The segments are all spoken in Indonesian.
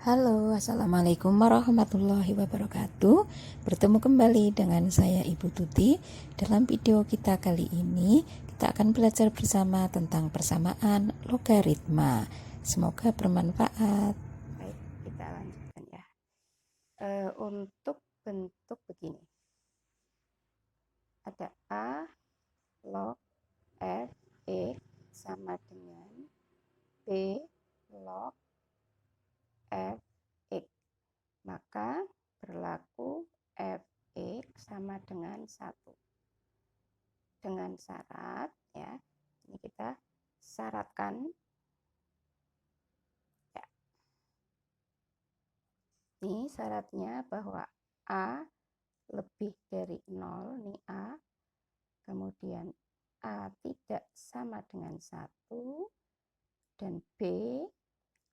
Halo, Assalamualaikum warahmatullahi wabarakatuh. Bertemu kembali dengan saya Ibu Tuti. Dalam video kita kali ini, kita akan belajar bersama tentang persamaan logaritma. Semoga bermanfaat. Baik, kita lanjutkan ya. Untuk bentuk begini. Ada A log F X sama dengan B log F X. Maka berlaku Fx sama dengan 1. Dengan syarat ya. Ini kita syaratkan ya. Ini syaratnya bahwa A lebih dari 0, ini A. Kemudian A tidak sama dengan 1 dan B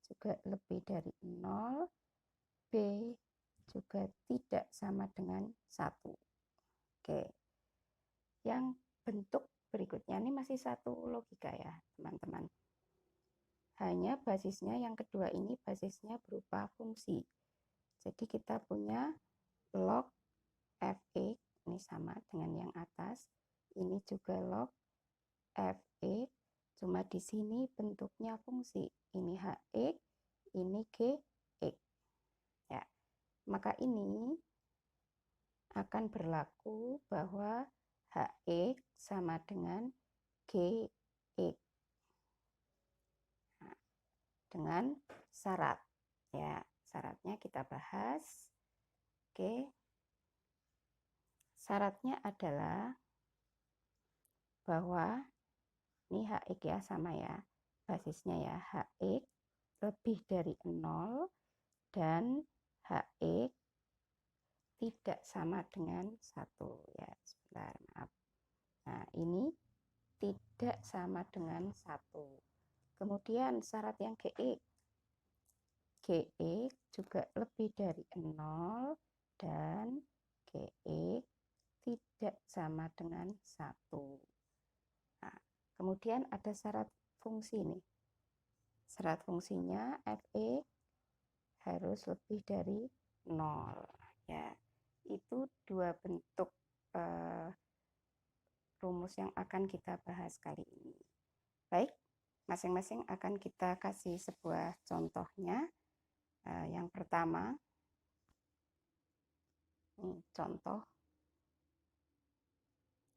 juga lebih dari 0, B juga tidak sama dengan 1. Oke. Yang bentuk berikutnya ini masih satu logika ya, teman-teman. Hanya basisnya yang kedua ini basisnya berupa fungsi. Jadi kita punya log Fx, ini sama dengan yang atas. Ini juga log Fx, cuma di sini bentuknya fungsi. Ini Hx, ini Gx. Ya. Maka ini akan berlaku bahwa Hx sama dengan Gx. Nah, dengan syarat. Ya, syaratnya kita bahas. Oke. Syaratnya adalah bahwa ini Hx ya sama ya. Basisnya ya Hx lebih dari 0 dan Hx tidak sama dengan 1 ya. Sebentar, maaf. Nah, ini tidak sama dengan 1. Kemudian syarat yang Gx. Gx juga lebih dari 0 dan Gx tidak sama dengan 1. Nah, kemudian ada syarat fungsi nih. Syarat fungsinya Fx harus lebih dari 0 ya. Itu dua bentuk rumus yang akan kita bahas kali ini. Baik, masing-masing akan kita kasih sebuah contohnya. Yang pertama, ini contoh.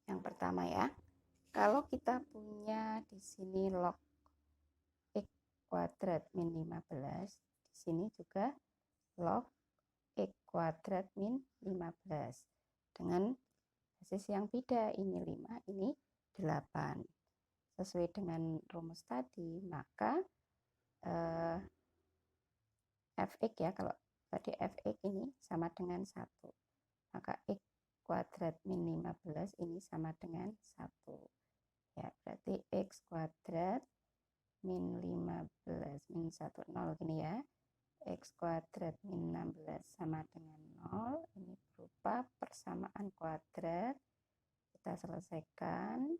Yang pertama ya, kalau kita punya di sini log x kuadrat min 15, di sini juga log x kuadrat min 15 dengan basis yang beda, ini 5, ini 8. Sesuai dengan rumus tadi, maka Fx ya, kalau tadi Fx ini sama dengan 1, maka x kuadrat min 15 ini sama dengan 1 ya, berarti x kuadrat min 15 min 1, 0 gini ya. X kuadrat min 16 sama dengan 0, ini berupa persamaan kuadrat. Kita selesaikan.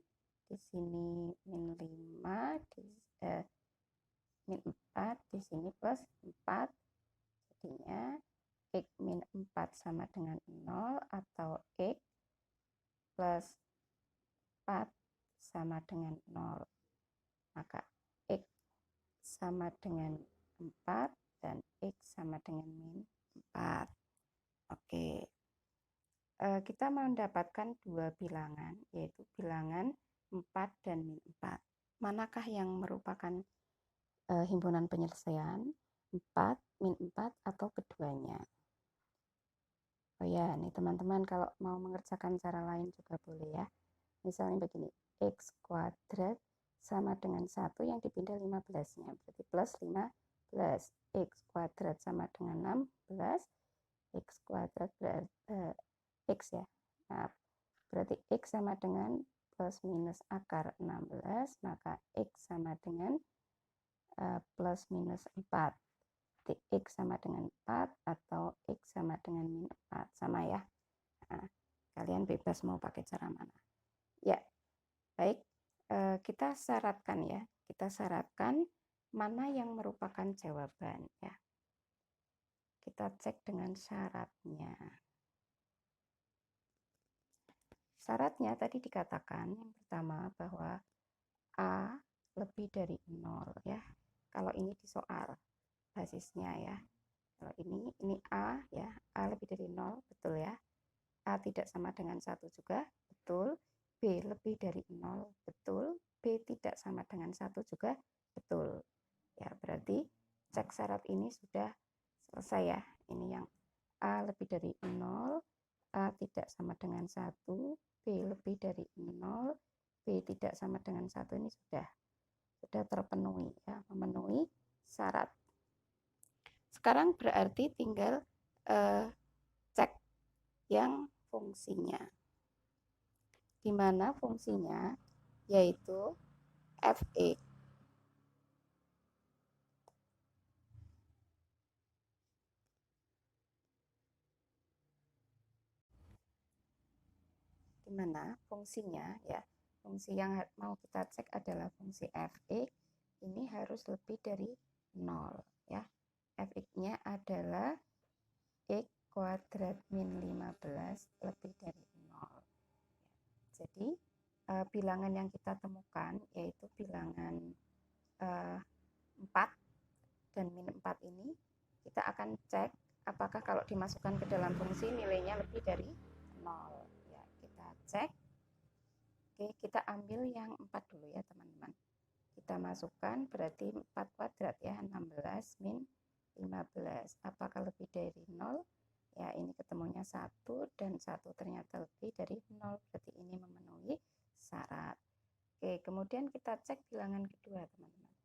Di sini min 5, min 4, di sini plus 4. Jadinya x min 4 sama dengan 0 atau x plus 4 sama dengan 0. Maka x sama dengan 4 dan x sama dengan min 4. Oke. Kita mendapatkan dua bilangan, yaitu bilangan 4 dan min 4. Manakah yang merupakan himpunan penyelesaian? 4, min 4 atau keduanya? Oh ya, nih teman-teman kalau mau mengerjakan cara lain juga boleh ya. Misalnya begini, x kuadrat sama dengan 1 yang dipindah 15-nya, berarti plus 15. X kuadrat sama dengan 16, x kuadrat berarti x ya. Nah, berarti x sama dengan plus minus akar 16, maka x sama dengan plus minus 4. Berarti x sama dengan 4 atau x sama dengan min 4. Sama ya. Nah, kalian bebas mau pakai cara mana. Ya, baik. Kita syaratkan ya. Kita syaratkan mana yang merupakan jawaban ya. kita cek dengan syaratnya. Syaratnya tadi dikatakan yang pertama bahwa A lebih dari 0 ya. Kalau ini di soal basisnya ya. Kalau ini A ya, A lebih dari 0, betul ya. A tidak sama dengan 1 juga, betul. B lebih dari 0, betul. B tidak sama dengan 1 juga, betul. Ya, berarti cek syarat ini sudah selesai ya. Ini yang A lebih dari 0, A tidak sama dengan 1, B lebih dari 0, B tidak sama dengan 1, ini sudah terpenuhi ya, memenuhi syarat. Sekarang berarti tinggal cek yang fungsinya. Di mana fungsinya yaitu fx di mana fungsinya ya, fungsi yang mau kita cek adalah fungsi fx ini harus lebih dari 0 ya. Fx-nya adalah x kuadrat min 15 lebih dari 0. Jadi bilangan yang kita temukan yaitu bilangan 4 dan min 4 ini kita akan cek apakah kalau dimasukkan ke dalam fungsi nilainya lebih dari 0 ya. Kita cek. Oke, kita ambil yang 4 dulu ya teman-teman. Kita masukkan berarti 4 kuadrat ya, 16 min 15. Apakah lebih dari 0? Ya, ini ketemunya 1 dan 1 ternyata lebih dari 0. Berarti ini memenuhi syarat. Oke, kemudian kita cek bilangan kedua teman-teman.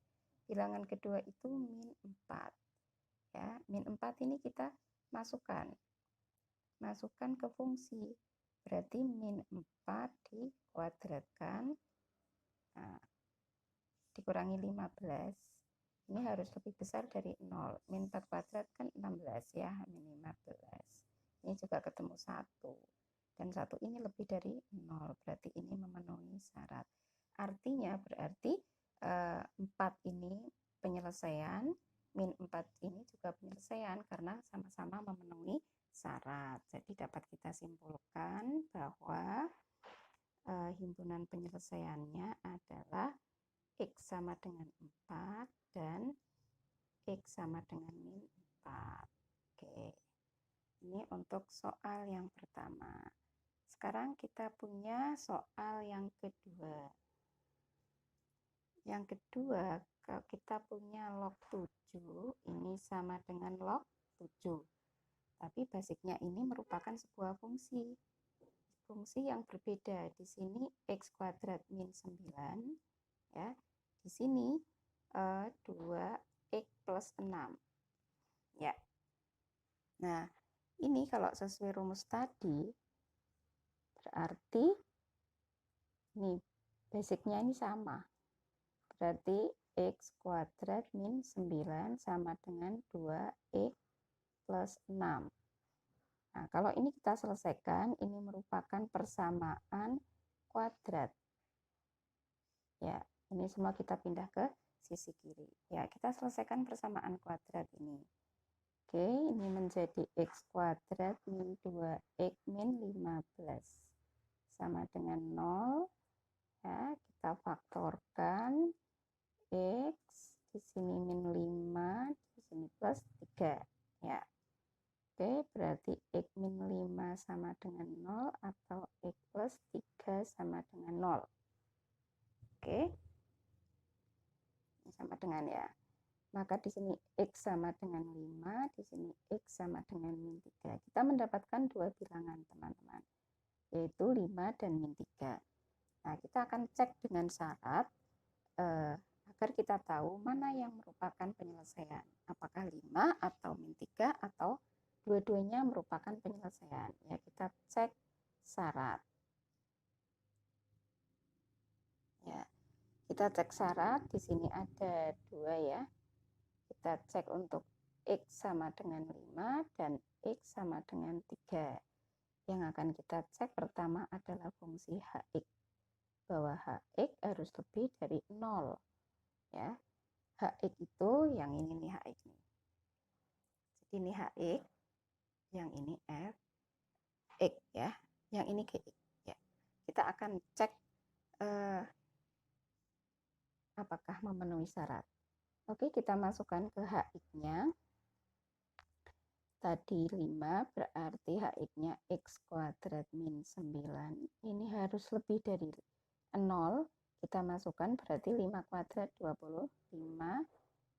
Bilangan kedua itu min 4. Ya, min 4 ini kita masukkan ke fungsi. Berarti min 4 dikuadratkan, nah, dikurangi 15. Ini harus lebih besar dari 0. Min 4 kuadrat kan 16 ya, min 15. Ini juga ketemu 1. Dan 1 ini lebih dari 0. Berarti ini memenuhi syarat. Artinya berarti 4 ini penyelesaian, min 4 ini juga penyelesaian karena sama-sama memenuhi syarat. Jadi dapat kita simpulkan bahwa himpunan penyelesaiannya adalah X sama dengan 4 dan X sama dengan min 4. Oke. Ini untuk soal yang pertama. Sekarang kita punya soal yang kedua. Yang kedua, kalau kita punya log 7, ini sama dengan log 7. Tapi basicnya ini merupakan sebuah fungsi. Fungsi yang berbeda. Di sini X kuadrat min 9 ya. Di sini 2x plus 6 ya. Nah, ini kalau sesuai rumus tadi berarti nih basicnya ini sama. Berarti x kuadrat min 9 sama dengan 2x plus 6. Nah, kalau ini kita selesaikan, ini merupakan persamaan kuadrat. Ya, ini semua kita pindah ke sisi kiri. Ya, kita selesaikan persamaan kuadrat ini. Oke, ini menjadi x kuadrat min 2x min 15 sama dengan 0. Ya, kita faktorkan x, di sini min 5, di sini plus 3. Ya. Oke, berarti x min 5 sama dengan 0 atau x plus 3 sama dengan 0. Oke. Ini sama dengan ya. Maka di sini x sama dengan 5, di sini x sama dengan min 3. Kita mendapatkan dua bilangan, teman-teman, yaitu 5 dan min 3. Nah, kita akan cek dengan syarat agar kita tahu mana yang merupakan penyelesaian. Apakah 5 atau min 3 atau dua-duanya merupakan penyelesaian. Ya, kita cek syarat. Ya, kita cek syarat. Di sini ada 2 ya. Kita cek untuk x sama dengan 5 dan x sama dengan 3. Yang akan kita cek pertama adalah fungsi hx. Bahwa hx harus lebih dari 0. Ya. Hx itu yang ini nih hx nih. ini HX, yang ini FX ya, yang ini GX ya. Kita akan cek apakah memenuhi syarat. Oke, kita masukkan ke HX-nya. Tadi 5 berarti HX-nya X kuadrat min 9. Ini harus lebih dari 0. Kita masukkan berarti 5 kuadrat 25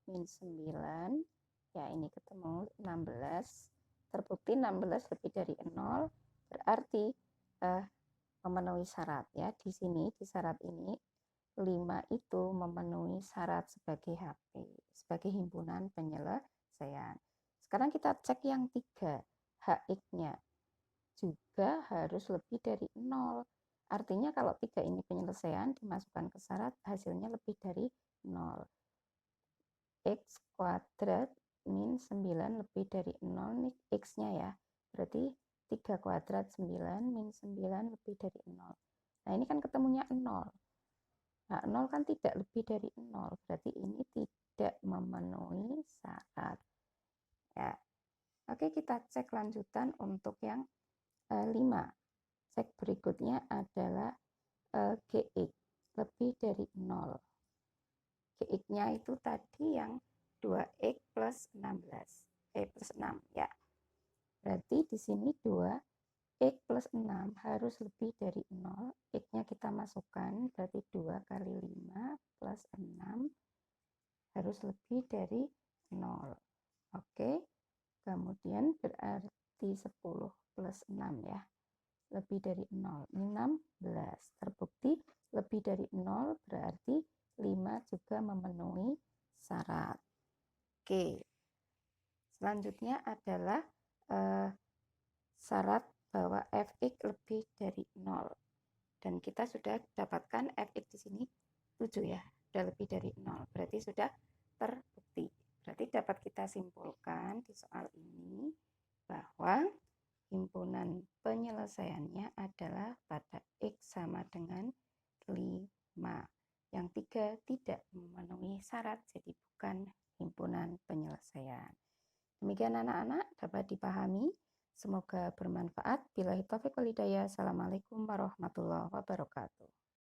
min 9. Ya, ini ketemu 16. Terbukti 16 lebih dari 0. Berarti memenuhi syarat ya. Di sini, di syarat ini 5 itu memenuhi syarat sebagai HP, sebagai himpunan penyelesaian. Sekarang kita cek yang 3, HX-nya juga harus lebih dari 0. Artinya kalau 3 ini penyelesaian dimasukkan ke syarat, hasilnya lebih dari 0. X kuadrat min 9 lebih dari 0 nih X-nya ya. Berarti 3 kuadrat 9 min 9 lebih dari 0. Nah ini kan ketemunya 0. Nah, 0 kan tidak lebih dari 0, berarti ini tidak memenuhi syarat. Ya. Oke, kita cek lanjutan untuk yang 5. Cek berikutnya adalah GX, lebih dari 0. GX-nya itu tadi yang 2X plus 16. Plus 6, ya. Berarti di sini 2 X plus 6 harus lebih dari 0. X-nya kita masukkan, berarti 2 kali 5 plus 6 harus lebih dari 0. Oke, kemudian berarti 10 plus 6 ya. Lebih dari 0, 16. Terbukti lebih dari 0 berarti 5 juga memenuhi syarat. Oke, selanjutnya adalah syarat bahwa fx lebih dari 0. Dan kita sudah dapatkan fx di sini 7 ya, sudah lebih dari 0. Berarti sudah terbukti. Berarti dapat kita simpulkan di soal ini bahwa himpunan penyelesaiannya adalah pada X sama dengan 5. Yang 3 tidak memenuhi syarat, jadi bukan himpunan penyelesaian. Demikian anak-anak dapat dipahami. Semoga bermanfaat. Billahi taufiq wal hidayah. Assalamualaikum warahmatullahi wabarakatuh.